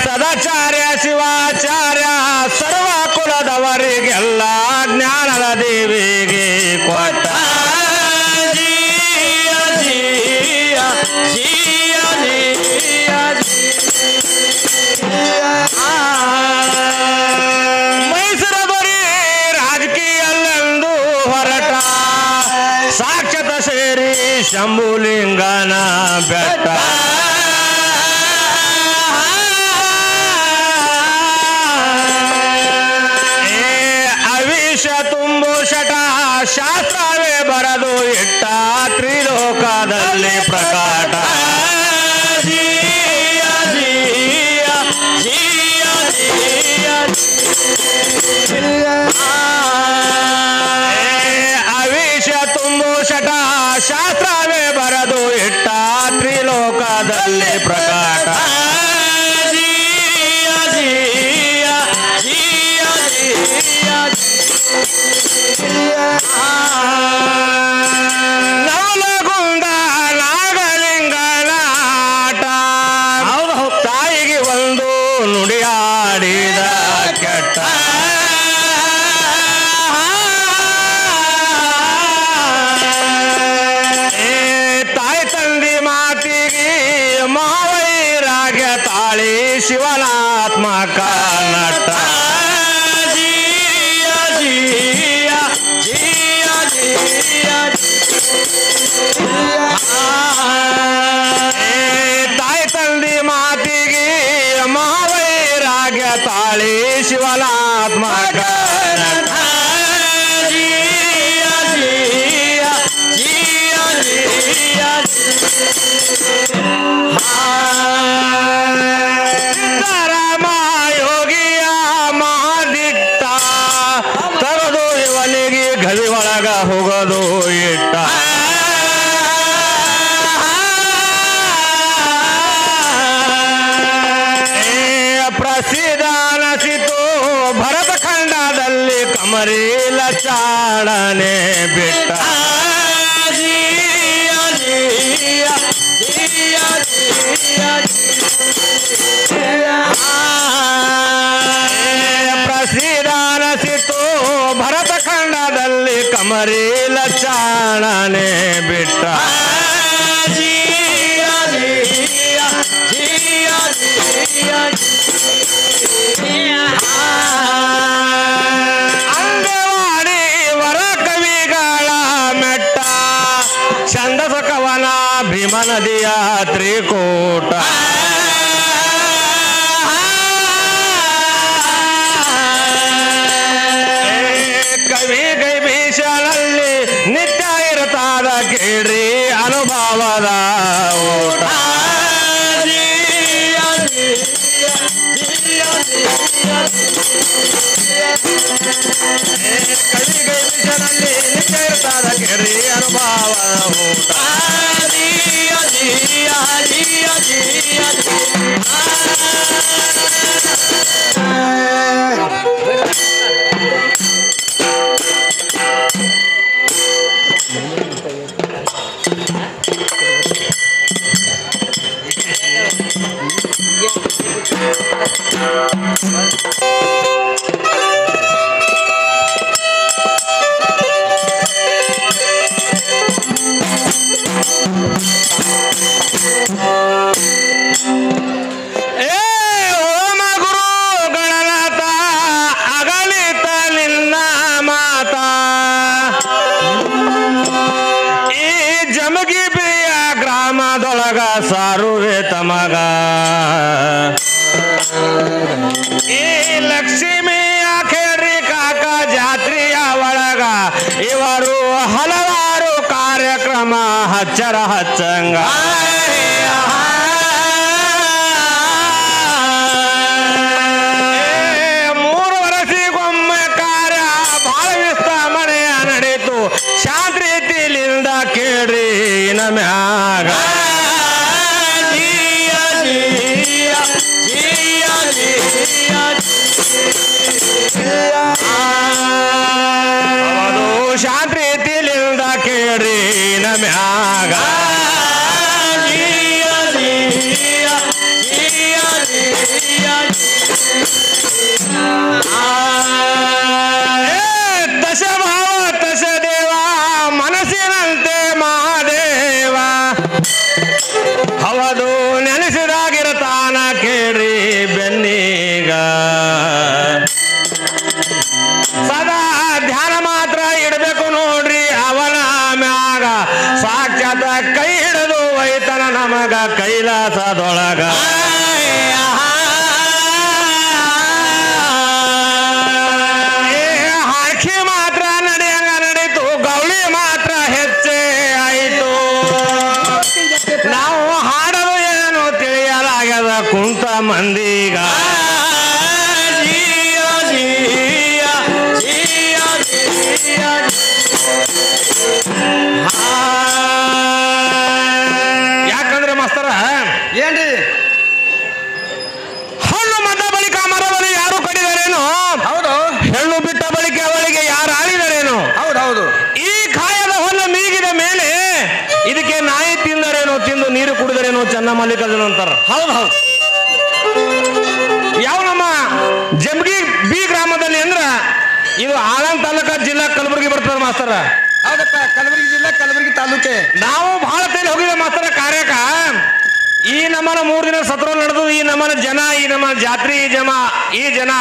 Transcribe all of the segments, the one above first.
ಸದಾಚಾರ್ಯ ಶಿವಾಚಾರ್ಯ ಸರ್ವ ಕುಲದವರಿಗೆಲ್ಲ ಜ್ಞಾನದ ದೇವಿಗೆ ಕೊಟ್ಟ ಮೈಸೂರ ಬರೀ ರಾಜಕೀಯಲ್ಲೆಂದು ಹೊರಟ ಸಾಕ್ಷಾತ್ ಸೇರಿ ಶಂಭುಲಿಂಗನ ಬೆಟ್ಟ ತುಂಬು ಶಟ ಶಾಸ್ತ್ರವೇ ಬರದು ಇಟ್ಟ ತ್ರಿಲೋಕದಲ್ಲಿ ಪ್ರಕಾಟ ಅವಿಷ ತುಂಬು ಶಟ ಶಾಸ್ತ್ರವೇ ಬರದು ಇಟ್ಟ ತ್ರಿಲೋಕದಲ್ಲಿ ಪ್ರಕಾಟ ನವಲಗುಂದ ನಾಗಲಿಂಗನ ಆಟ ತಾಯಿಗೆ ಒಂದು ನುಡಿಯಾಡಿದ ಕೆಟ್ಟ ತಾಯಿ ತಂದೆ ಮಾತಿಗೆ ಮಾವೈರಾಗ್ಯ ತಾಳಿ ಶಿವನಾತ್ಮಕ ನಟ ತಾಯಿ ತಂದೆ ಮಾತಿಗೆ ಮಹಾವೈರಾಗ್ಯ ತಾಳಿ ಶಿವನಾತ್ಮಕ ಸಿದ್ದರಾಮ ಯೋಗಿಯ ಮಹಾದಿಟ್ಟ ತರದು ಇವನಿಗೆ ಗವಿ ಒಳಗ ಹೋಗೋದು ಇಟ್ಟ ಪ್ರಸಿದ್ಧ ಅನಿಸಿತು ಭರತ ಖಂಡದಲ್ಲಿ ಕಮರೀಲ ಚಾಡನೆ ಬಿಟ್ಟ ಪ್ರಸಿದ್ಧ ಅನಿಸಿತು ಭರತ ಖಂಡದಲ್ಲಿ ಕಮರೀಲ ಚಾಡನೆ ಬಿಟ್ಟ ಅಂಗವಾಡಿ ವರ ಕವಿಗಳ ಮೆಟ್ಟ ಛಂದಸ ಕವನ ಭೀಮ ನದಿಯ ತ್ರಿಕೂಟ ಕವಿ ಕೈ ಭೀಷಣಲ್ಲಿ ನಿತ್ಯ ಇರುತ್ತಾದ ಕೇಳ್ರಿ ಅನುಭವದ ಊಟ ಕವಿಗೆ ವಿಷನಲ್ಲಿ ನಿತ್ಯ ಇರ್ತಾದ ಕೇಳ್ರಿ ಅನುಭವದ ಊಟ ಮಾಡುವೆ ತಮಗ ಈ ಲಕ್ಷ್ಮಿಯ ಕೇಳ್ರಿ ಕಾಕ ಜಾತ್ರೆಯ ಒಳಗ ಇವರು ಹಲವಾರು ಕಾರ್ಯಕ್ರಮ ಹಚ್ಚರ ಹಚ್ಚಂಗ ಶಾಂತ ರೀತಿಲಿಂದ ಕೇಳ್ರಿ ನಮ್ಯಾಗ ಶಾಂತ ರೀತಿಲಿಂದ ಕೇಳ್ರಿ ನಮ್ಯಾಗ ದಶಭಾವ ದಶದೇವ ಮನಸ್ಸಿನಂತೆ ಮಹಾದೇವ ಹವದು ನೆನೆಸಿದಾಗಿರತಾನ ಕೇಳ್ರಿ ಬೆನ್ನೀಗ ಸದಾ ಧ್ಯಾನ ಮಾತ್ರ ಇಡಬೇಕು ನೋಡ್ರಿ ಅವನ ಮ್ಯಾಗ ಸಾಕ್ಷಾತ್ ಕೈ ಹಿಡಿದು ಒಯ್ತನ ನಮಗ ಕೈಲಾಸದೊಳಗ ಹಾಕಿ ಮಾತ್ರ ನಡೆಯಂಗ ನಡೀತು ಗೌಳಿ ಮಾತ್ರ ಹೆಚ್ಚೆ ಆಯಿತು ನಾವು ಹಾಡಲು ಏನು ತಿಳಿಯಲಾಗ್ಯದ ಕುಂತ ಮಂದಿಗ ಯಾಕಂದ್ರೆ ಮಾಸ್ತರ ಏನ್ರಿ ಹಣ್ಣು ಮದ್ದ ಬಳಿಕ ಮರವಲ್ಲಿ ಯಾರು ಕಡಿದಾರೇನು ಹೌದು ಹೆಣ್ಣು ಬಿಟ್ಟ ಬಳಿಕ ಅವಳಿಗೆ ಯಾರು ಆಳಿದರೇನು ಹೌದೌದು ಈ ಕಾಯದ ಹೊಲ ಮೀಗಿದ ಮೇಲೆ ಇದಕ್ಕೆ ನಾಯಿ ತಿಂದರೇನೋ ತಿಂದು ನೀರು ಕುಡಿದರೇನೋ ಚೆನ್ನ ಮಲ್ಲಿಕಾರ್ಜುನ ಅಂತಾರ ಹೌದು ಹೌದು ಯಾವ ನಮ್ಮ ಜಂಬಗಿ ಬಿ ಗ್ರಾಮದಲ್ಲಿ ಅಂದ್ರ ಇದು ಆಳಂದ್ ತಾಲೂಕ ಜಿಲ್ಲಾ ಕಲಬುರಗಿ ಬರ್ತಾರೆ ಮಾಸ್ತರ ಹೌದಪ್ಪ ಕಲಬುರಗಿ ಜಿಲ್ಲೆ ಕಲಬುರಗಿ ತಾಲೂಕೆ ನಾವು ಬಹಳ ತೇಲಿ ಹೋಗಿದ್ದೆ ಮಾಸ್ತರ ಕಾರ್ಯಕ ಈ ನಮ್ಮನ 3 ದಿನ ಸತ್ರ ನಡೆದು ಈ ನಮ್ಮನ ಜನ ಈ ನಮ್ಮ ಜಾತ್ರೆ ಈ ಜನ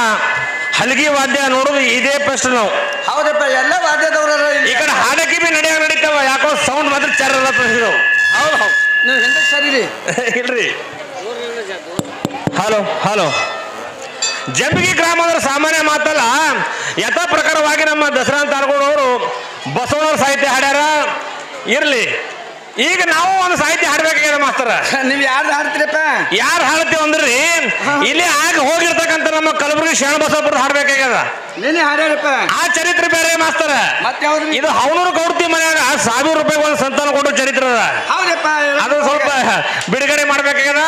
ಹಲಗಿ ವಾದ್ಯ ನೋಡುದು ಇದೇ ಫಸ್ಟ್ ನಾವು ಹೌದಪ್ಪ ಎಲ್ಲ ವಾದ್ಯದವ್ರ ಈ ಕಡೆ ಹಾಡಕಿ ಬಿ ನಡೆಯಾಗ ನಡೀತಾವ ಯಾಕೋ ಸೌಂಡ್ ಮಾತ್ರ ಚರ್ರ ಹೌದು ಹೌದು ನೀವು ಹಿಂದಕ್ಕೆ ಸರಿ ರೀ ಇಲ್ರಿ ಹಲೋ ಹಲೋ ಜಂಬಗಿ ಗ್ರಾಮದ ಸಾಮಾನ್ಯ ಮಾತಲ್ಲ ಯಥಾ ಪ್ರಕಾರವಾಗಿ ನಮ್ಮ ದಸರಾ ತಾರಗೋಡವರು ಬಸವಣ್ಣವ್ರ ಸಾಹಿತ್ಯ ಹಾಡ್ಯಾರ ಇರ್ಲಿ ಈಗ ನಾವು ಒಂದು ಸಾಹಿತ್ಯ ಹಾಡ್ಬೇಕಾಗ್ಯದ ಮಾಸ್ತರ ನೀವ್ ಯಾರ್ದು ಹಾಡ್ತೀರಪ್ಪ ಯಾರು ಹಾಡ್ತೇವೆ ಅಂದ್ರಿ ಇಲ್ಲಿ ಆಗ ಹೋಗಿರ್ತಕ್ಕಂಥ ನಮ್ಮ ಕಲಬುರಗಿ ಶರಣಬಸವಪುರ ಹಾಡ್ಬೇಕಾಗ್ಯದ ನೀನೇ ಹಾಡ್ಯಾರಪ್ಪ ಆ ಚರಿತ್ರೆ ಬೇರೆ ಮಾಸ್ತರ ಮತ್ತೆ ಯಾವ್ದು ಇದು ಹವನೂರು ಗೌಡ್ತಿ ಮನ್ಯಾಗ 1000 ರೂಪಾಯಿ ಒಂದು ಸಂತಾನ ಕೊಟ್ಟು ಚರಿತ್ರೆ ಅದ ಹೌದಪ್ಪ ಅದು ಸ್ವಲ್ಪ ಬಿಡುಗಡೆ ಮಾಡ್ಬೇಕಾಗ್ಯದ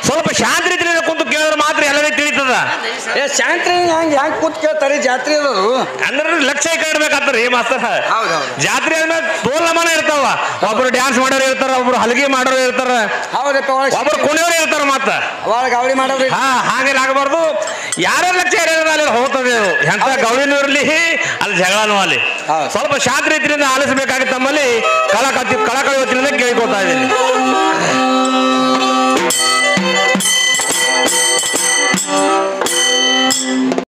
ಸ್ವಲ್ಪ ಶಾಂತ ರೀತಿಯಿಂದ ಕುಂತು ಕೇಳಿದ್ರೆ ಮಾತ್ರ ಎಲ್ಲರಿಗೂ ತಿಳಿತದ ಶಾಂತಿ ಹ್ಯಾಂಗ್ ಕೂತ್ ಕೇಳ್ತಾರೆ ಜಾತ್ರೆ ಅದದು ಅಂದ್ರೆ ಲಕ್ಷ್ಯ ಇಡ್ಬೇಕಾಗ್ತದ್ರಿ ಮಾಸ್ತರ ಹೌದೌದು ಜಾತ್ರೆ ಆದ್ಮೇಲೆ ತೋಲಮಾನ ಇರ್ತಾವ ಒಬ್ರು ಡ್ಯಾನ್ಸ್ ಮಾಡೋರು ಇರ್ತಾರ ಒಬ್ರು ಹಲಗಿ ಮಾಡೋರು ಇರ್ತಾರ ಹೌದಪ್ಪ ಒಬ್ರು ಕುಣಿಯೋರು ಇರ್ತಾರ ಮತ್ತ ಒಳಗೆ ಗೌಳಿ ಮಾಡೋರಿ ಹಾಗೆಲ್ಲ ಆಗಬಾರ್ದು ಯಾರ್ಯಾರ ಲಕ್ಷ್ಯ ಇರೋದ್ರ ಅಲ್ಲಿ ಹೋಗ್ತದೆ ಅದು ಎಂತ ಗೌಳಿನೂ ಇರಲಿ ಅಲ್ಲಿ ಜಗಳನೂ ಅಲ್ಲಿ ಸ್ವಲ್ಪ ಶಾಂತ ರೀತಿಯಿಂದ ಆಲಿಸಬೇಕಾಗಿ ತಮ್ಮಲ್ಲಿ ಕಳಕಳಿ ಹೊತ್ತಿನಿಂದ ಕೇಳ್ಕೊತಾ ಇದ್ದೀನಿ